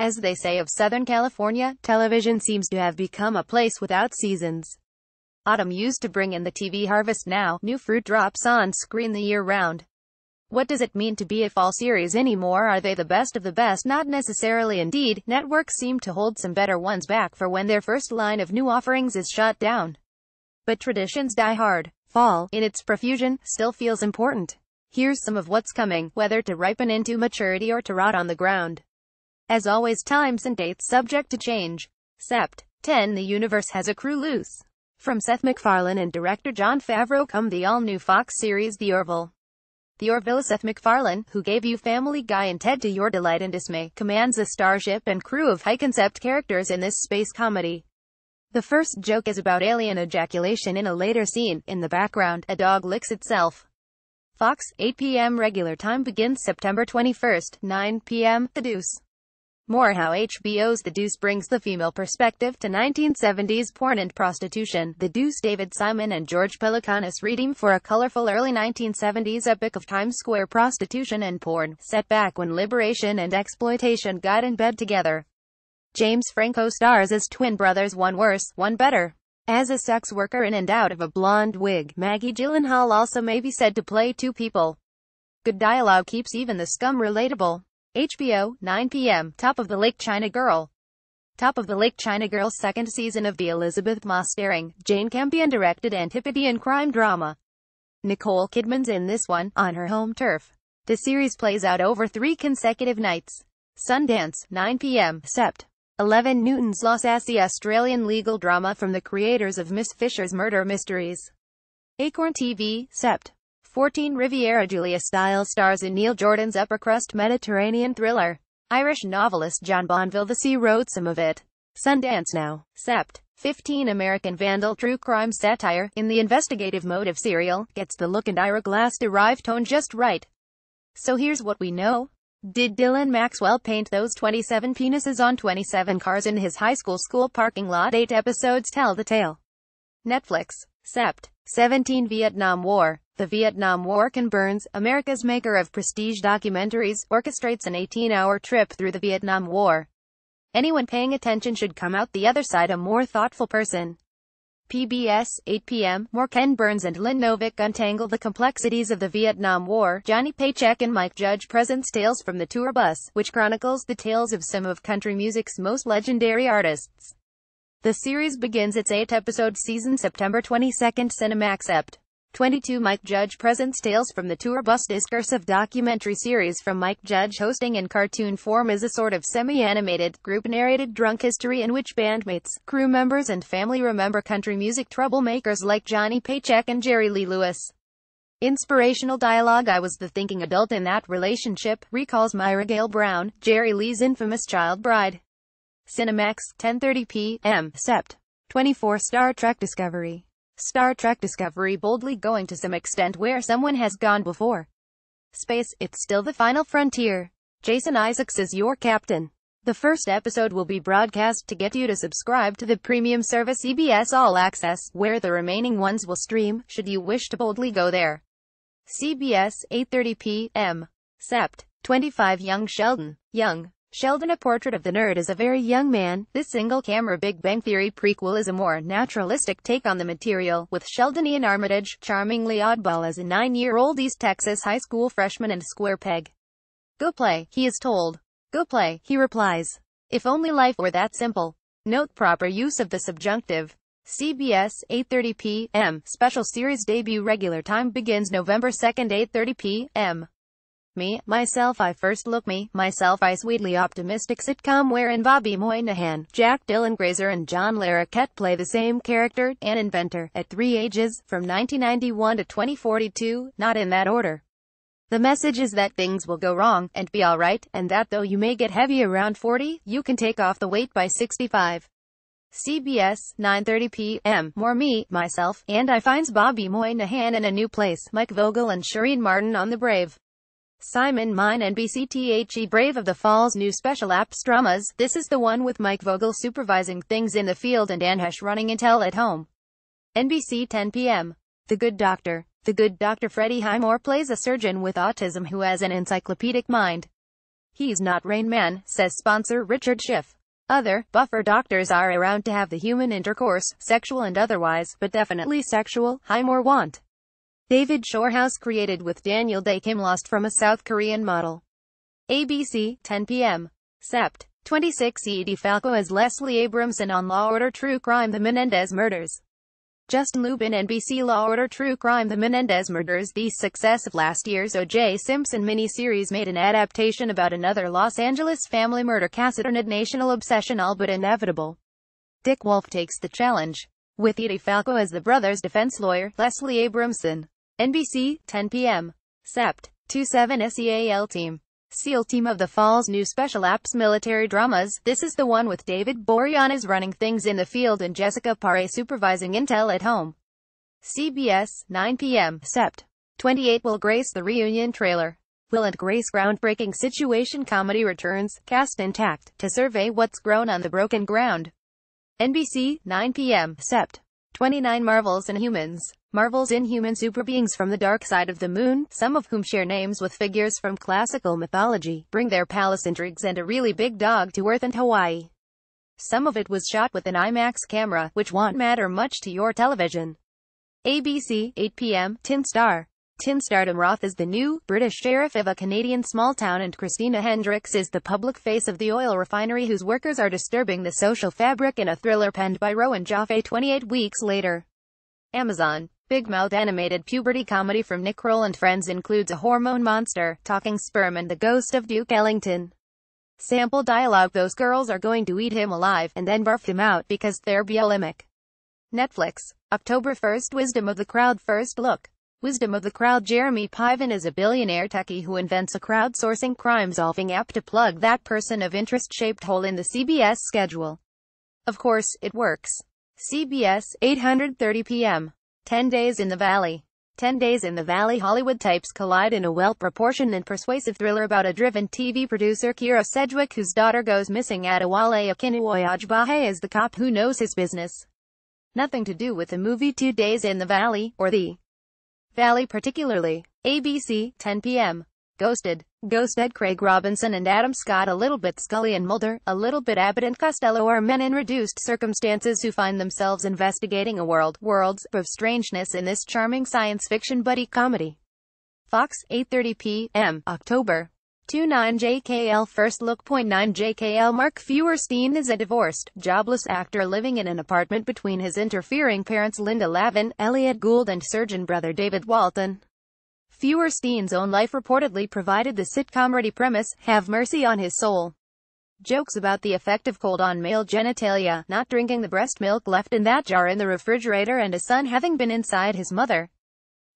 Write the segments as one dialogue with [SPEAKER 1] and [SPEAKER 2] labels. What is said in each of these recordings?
[SPEAKER 1] As they say of Southern California, television seems to have become a place without seasons. Autumn used to bring in the TV harvest. Now, new fruit drops on screen the year round. What does it mean to be a fall series anymore? Are they the best of the best? Not necessarily. Indeed, networks seem to hold some better ones back for when their first line of new offerings is shot down. But traditions die hard. Fall, in its profusion, still feels important. Here's some of what's coming, whether to ripen into maturity or to rot on the ground. As always, times and dates subject to change. Sept. 10. The universe has a crew loose. From Seth MacFarlane and director Jon Favreau come the all-new Fox series The Orville. The Orville. Seth MacFarlane, who gave you Family Guy and Ted to your delight and dismay, commands a starship and crew of high-concept characters in this space comedy. The first joke is about alien ejaculation in a later scene. In the background, a dog licks itself. Fox, 8 p.m. regular time begins September 21st, 9 p.m. The Deuce. More how HBO's The Deuce brings the female perspective to 1970s porn and prostitution. The Deuce. David Simon and George Pelecanos redeem for a colorful early 1970s epic of Times Square prostitution and porn, set back when liberation and exploitation got in bed together. James Franco stars as twin brothers, one worse, one better. As a sex worker in and out of a blonde wig, Maggie Gyllenhaal also may be said to play two people. Good dialogue keeps even the scum relatable. HBO, 9 p.m. Top of the Lake China Girl. Top of the Lake China Girl's second season of the Elizabeth Moss-starring, Jane Campion-directed Antipodean crime drama. Nicole Kidman's in this one, on her home turf. The series plays out over 3 consecutive nights. Sundance, 9 p.m. Sept. 11. Newton's Law. Sassy Australian legal drama from the creators of Miss Fisher's Murder Mysteries. Acorn TV, Sept. 14. Riviera. Julia Stiles stars in Neil Jordan's upper-crust Mediterranean thriller. Irish novelist John Bonville wrote some of it. Sundance Now. Sept. 15. American Vandal. True crime satire, in the investigative mode of Serial, gets the look and Ira Glass-derived tone just right. So here's what we know. Did Dylan Maxwell paint those 27 penises on 27 cars in his high school parking lot? 8 episodes tell the tale. Netflix. Sept. 17. Vietnam War. The Vietnam War. Ken Burns, America's maker of prestige documentaries, orchestrates an 18-hour trip through the Vietnam War. Anyone paying attention should come out the other side a more thoughtful person. PBS, 8 p.m. More Ken Burns and Lynn Novick untangle the complexities of the Vietnam War. Johnny Paycheck and Mike Judge presents Tales from the Tour Bus, which chronicles the tales of some of country music's most legendary artists. The series begins its 8-episode season September 22. Cinemax. Sept. 22. Mike Judge presents Tales from the Tour Bus, discursive documentary series from Mike Judge, hosting in cartoon form as a sort of semi-animated, group-narrated drunk history in which bandmates, crew members and family remember country music troublemakers like Johnny Paycheck and Jerry Lee Lewis. Inspirational dialogue. I was the thinking adult in that relationship, recalls Myra Gale Brown, Jerry Lee's infamous child bride. Cinemax, 10:30 p.m. Sept. 24. Star Trek Discovery. Star Trek Discovery boldly going to some extent where someone has gone before. Space, it's still the final frontier. Jason Isaacs is your captain. The first episode will be broadcast to get you to subscribe to the premium service CBS All Access, where the remaining ones will stream, should you wish to boldly go there. CBS, 8:30 p.m. Sept. 25. Young Sheldon. Young Sheldon, a portrait of the nerd as a very young man. This single-camera Big Bang Theory prequel is a more naturalistic take on the material, with Sheldon Ian Armitage, charmingly oddball as a 9-year-old East Texas high school freshman and square peg. Go play, he is told. Go play, he replies. If only life were that simple. Note proper use of the subjunctive. CBS, 8:30 p.m. Special series debut. Regular time begins November 2, 8:30 p.m. Me, Myself, I First Look. Me, Myself, I sweetly optimistic sitcom wherein Bobby Moynihan, Jack Dylan Grazer and John Larroquette play the same character, an inventor, at 3 ages, from 1991 to 2042, not in that order. The message is that things will go wrong, and be alright, and that though you may get heavy around 40, you can take off the weight by 65. CBS, 9:30 p.m. More Me, Myself, and I finds Bobby Moynihan in a new place. Mike Vogel and Shireen Martin on the Brave. Simon Mine NBC. Brave of the Falls new special apps dramas. This is the one with Mike Vogel supervising things in the field and Anhesh running intel at home. NBC, 10 p.m. The Good Doctor. The Good Doctor. Freddie Highmore plays a surgeon with autism who has an encyclopedic mind. He's not Rain Man, says sponsor Richard Schiff. Other, buffer doctors are around to have the human intercourse, sexual and otherwise, but definitely sexual, high more want. David Shorehouse created with Daniel Day Kim lost from a South Korean model. ABC, 10 p.m. Sept. 26 Edie Falco as Leslie Abramson on Law Order True Crime The Menendez Murders. Justin Lubin NBC Law Order True Crime The Menendez Murders. The success of last year's O.J. Simpson miniseries made an adaptation about another Los Angeles family murder case a national obsession all but inevitable. Dick Wolf takes the challenge. With Edie Falco as the brother's defense lawyer, Leslie Abramson. NBC, 10 p.m. Sept. 27 SEAL Team. SEAL Team of the Fall's new special apps military dramas. This is the one with David Boreanaz running things in the field and Jessica Paré supervising intel at home. CBS, 9 p.m. Sept. 28 Will Grace the reunion trailer. Will and Grace groundbreaking situation comedy returns, cast intact, to survey what's grown on the broken ground. NBC, 9 p.m. Sept. 29 Marvel's Inhumans. Marvel's inhuman superbeings from the dark side of the moon, some of whom share names with figures from classical mythology, bring their palace intrigues and a really big dog to Earth and Hawaii. Some of it was shot with an IMAX camera, which won't matter much to your television. ABC, 8 p.m. Tin Star. Tin Stardom Roth is the new British sheriff of a Canadian small town and Christina Hendricks is the public face of the oil refinery whose workers are disturbing the social fabric in a thriller penned by Rowan Joffe 28 weeks later. Amazon. Big Mouth animated puberty comedy from Nick Kroll and Friends includes a hormone monster, talking sperm and the ghost of Duke Ellington. Sample dialogue: those girls are going to eat him alive, and then barf him out because they're bulimic. Netflix. October 1st Wisdom of the Crowd First Look. Wisdom of the Crowd. Jeremy Piven is a billionaire techie who invents a crowdsourcing crime-solving app to plug that person of interest-shaped hole in the CBS schedule. Of course, it works. CBS, 8:30 p.m. 10 Days in the Valley. 10 Days in the Valley. Hollywood types collide in a well-proportioned and persuasive thriller about a driven TV producer, Kira Sedgwick, whose daughter goes missing. Adewale Akinnuoye is the cop who knows his business. Nothing to do with the movie 2 Days in the Valley, or the Valley particularly. ABC, 10 p.m. Ghosted. Ghosted. Craig Robinson and Adam Scott, a little bit Scully and Mulder, a little bit Abbott and Costello, are men in reduced circumstances who find themselves investigating a worlds of strangeness in this charming science fiction buddy comedy. Fox, 8:30 p.m. October. 29 JKL First Look. 9 JKL Mark Feuerstein is a divorced, jobless actor living in an apartment between his interfering parents Linda Lavin, Elliot Gould and surgeon brother David Walton. Feuerstein's own life reportedly provided the sitcom-ready premise, have mercy on his soul. Jokes about the effect of cold on male genitalia, not drinking the breast milk left in that jar in the refrigerator and a son having been inside his mother.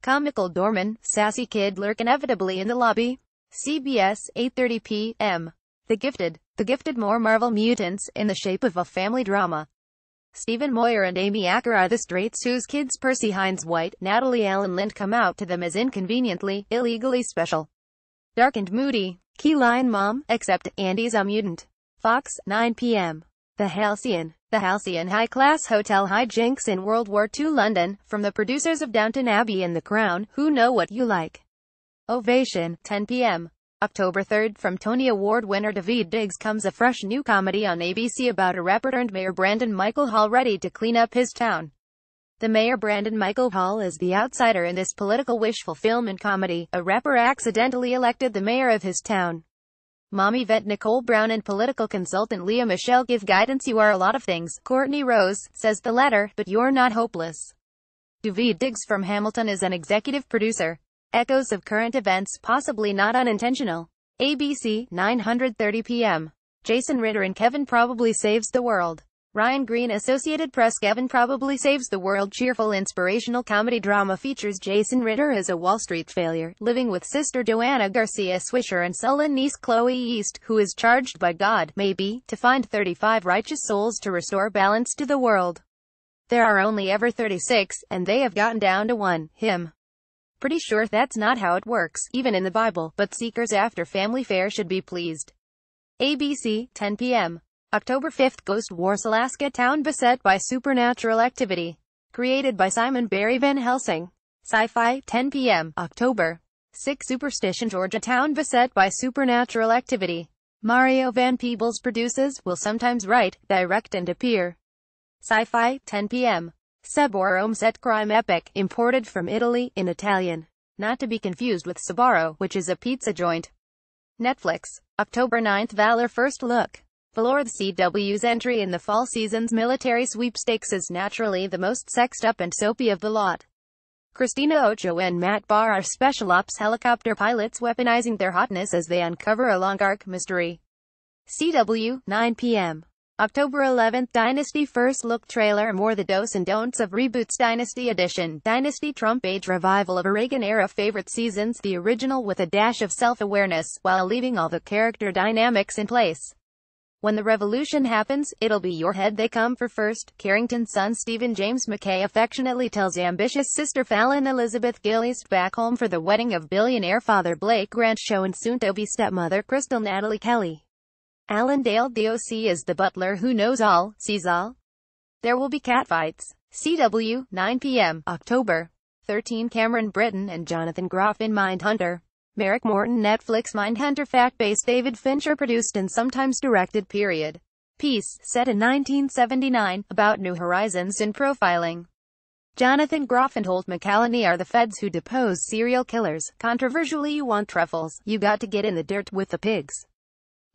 [SPEAKER 1] Comical doorman, sassy kid lurk inevitably in the lobby. CBS, 8:30 p.m. The Gifted. The Gifted. More Marvel mutants, in the shape of a family drama. Stephen Moyer and Amy Acker are the straights whose kids Percy Hines White, Natalie Ellen Lind come out to them as inconveniently, illegally special. Dark and moody. Key line: Mom, except Andy's a mutant. Fox, 9 p.m. The Halcyon. The Halcyon high-class hotel hijinks in World War II London, from the producers of Downton Abbey and The Crown, who know what you like. Ovation, 10 p.m. October 3rd. From Tony Award winner Daveed Diggs comes a fresh new comedy on ABC about a rapper turned mayor Brandon Michael Hall ready to clean up his town. The mayor Brandon Michael Hall is the outsider in this political wish-fulfillment comedy. A rapper accidentally elected the mayor of his town. Mommy vet Nicole Brown and political consultant Leah Michelle give guidance. You are a lot of things, Courtney Rose, says the latter, but you're not hopeless. Daveed Diggs from Hamilton is an executive producer. Echoes of current events, possibly not unintentional. ABC, 9:30 p.m. Jason Ritter and Kevin Probably Saves the World. Ryan Green, Associated Press. Kevin Probably Saves the World cheerful inspirational comedy drama features Jason Ritter as a Wall Street failure, living with sister Joanna Garcia Swisher and sullen niece Chloe East, who is charged by God, maybe, to find 35 righteous souls to restore balance to the world. There are only ever 36, and they have gotten down to one, him. Pretty sure that's not how it works, even in the Bible, but seekers after family fare should be pleased. ABC, 10 p.m. October 5th. Ghost Wars. Alaska town beset by supernatural activity. Created by Simon Barry Van Helsing. Sci-Fi, 10 p.m. October 6. Superstition. Georgia town beset by supernatural activity. Mario Van Peebles produces, will sometimes write, direct and appear. Sci-fi, 10 p.m. Saboro set crime epic, imported from Italy, in Italian. Not to be confused with Sabaro, which is a pizza joint. Netflix. October 9th. Valor First Look. Valor. The CW's entry in the fall season's military sweepstakes is naturally the most sexed up and soapy of the lot. Christina Ocho and Matt Barr are special ops helicopter pilots weaponizing their hotness as they uncover a long-arc mystery. CW, 9 p.m. October 11th. Dynasty First Look trailer. More the do's and don'ts of reboots. Dynasty Edition. Dynasty Trump age revival of a Reagan-era favorite seasons, the original with a dash of self-awareness, while leaving all the character dynamics in place. When the revolution happens, it'll be your head they come for first, Carrington's son Stephen James McKay affectionately tells ambitious sister Fallon Elizabeth Gillies back home for the wedding of billionaire father Blake Grant Show and soon-to-be stepmother Crystal Natalie Kelly. Alan Dale DOC is the butler who knows all, sees all. There will be catfights. CW, 9 p.m. October 13. Cameron Britton and Jonathan Groff in Mindhunter. Merrick Morton Netflix Mindhunter fact-based David Fincher produced and sometimes directed period piece, set in 1979, about New Horizons in profiling. Jonathan Groff and Holt McCallany are the feds who depose serial killers. Controversially, you want truffles, you got to get in the dirt with the pigs.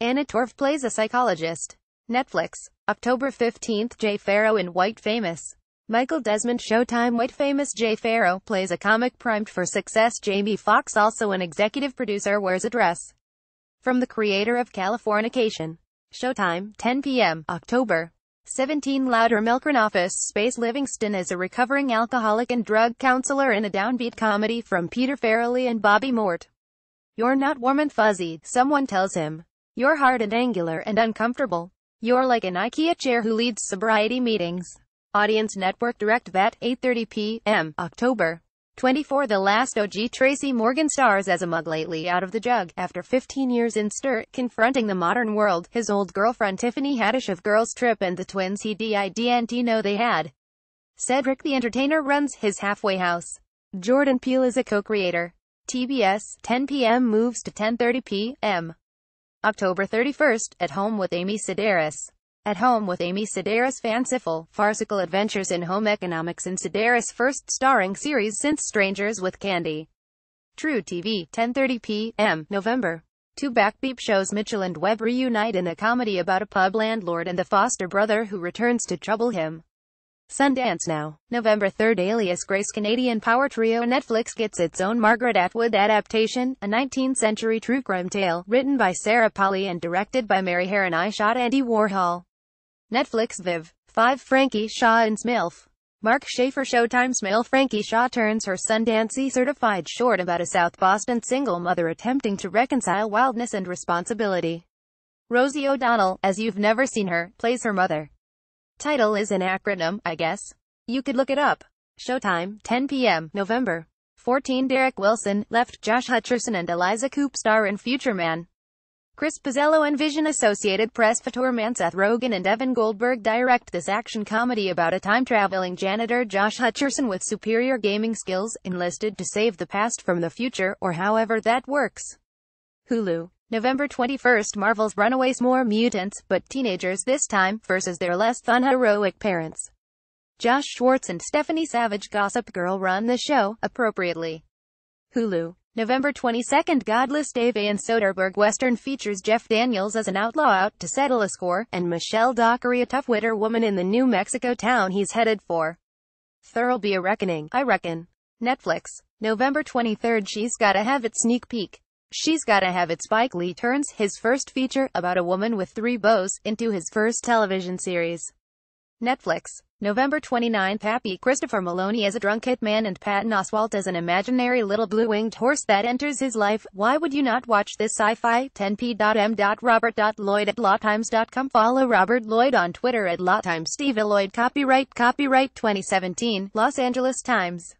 [SPEAKER 1] Anna Torv plays a psychologist. Netflix. October 15th. Jay Farrow in White Famous. Michael Desmond Showtime. White Famous. Jay Farrow plays a comic primed for success. Jamie Foxx, also an executive producer, wears a dress from the creator of Californication. Showtime, 10 p.m. October 17. Louder Milk. Office Space. Livingston is a recovering alcoholic and drug counselor in a downbeat comedy from Peter Farrelly and Bobby Mort. You're not warm and fuzzy, someone tells him. You're hard and angular and uncomfortable. You're like an IKEA chair who leads sobriety meetings. Audience Network. Direct Vet, 8:30 p.m. October 24. The Last OG. Tracy Morgan stars as a mug lately out of the jug, after 15 years in stir, confronting the modern world. His old girlfriend Tiffany Haddish of Girls Trip and the twins he didn't know they had. Cedric the Entertainer runs his halfway house. Jordan Peele is a co-creator. TBS, 10 p.m. moves to 10:30 p.m. October 31st. At Home with Amy Sedaris. At Home with Amy Sedaris. Fanciful, farcical adventures in home economics in Sedaris' first starring series since Strangers with Candy. True TV, 10:30 p.m. November 2. Backbeat shows. Mitchell and Webb reunite in a comedy about a pub landlord and the foster brother who returns to trouble him. Sundance Now. November 3. Alias Grace. Canadian power trio. Netflix gets its own Margaret Atwood adaptation, a 19th-century true crime tale, written by Sarah Polley and directed by Mary Herron. I shot Andy Warhol. Netflix. Viv. 5. Frankie Shaw in Smilf. Mark Schaefer. Showtime. Smilf. Frankie Shaw turns her Sundance certified short about a South Boston single mother attempting to reconcile wildness and responsibility. Rosie O'Donnell, as you've never seen her, plays her mother. Title is an acronym, I guess. You could look it up. Showtime, 10 p.m. November 14. Derek Wilson, left. Josh Hutcherson and Eliza Coupe star in Future Man. Chris Pizzello and Vision Associated Press. Fatorman. Seth Rogen and Evan Goldberg direct this action comedy about a time-traveling janitor, Josh Hutcherson, with superior gaming skills, enlisted to save the past from the future, or however that works. Hulu. November 21st. Marvel's Runaways. More mutants, but teenagers this time, versus their less fun heroic parents. Josh Schwartz and Stephanie Savage Gossip Girl run the show, appropriately. Hulu. November 22nd. Godless. Dave and Soderbergh Western features Jeff Daniels as an outlaw out to settle a score, and Michelle Dockery, a tough-witter woman in the New Mexico town he's headed for. There'll be a reckoning, I reckon. Netflix. November 23rd. She's Gotta Have It sneak peek. She's Gotta Have It. Spike Lee turns his first feature, about a woman with 3 bows, into his first television series. Netflix. November 29th. Happy. Christopher Maloney as a drunk hitman and Patton Oswalt as an imaginary little blue-winged horse that enters his life. Why would you not watch this sci-fi? 10p.m. Robert.Lloyd at lawtimes.com. Follow Robert Lloyd on Twitter at lawtimes. Steve Lloyd. Copyright 2017, Los Angeles Times.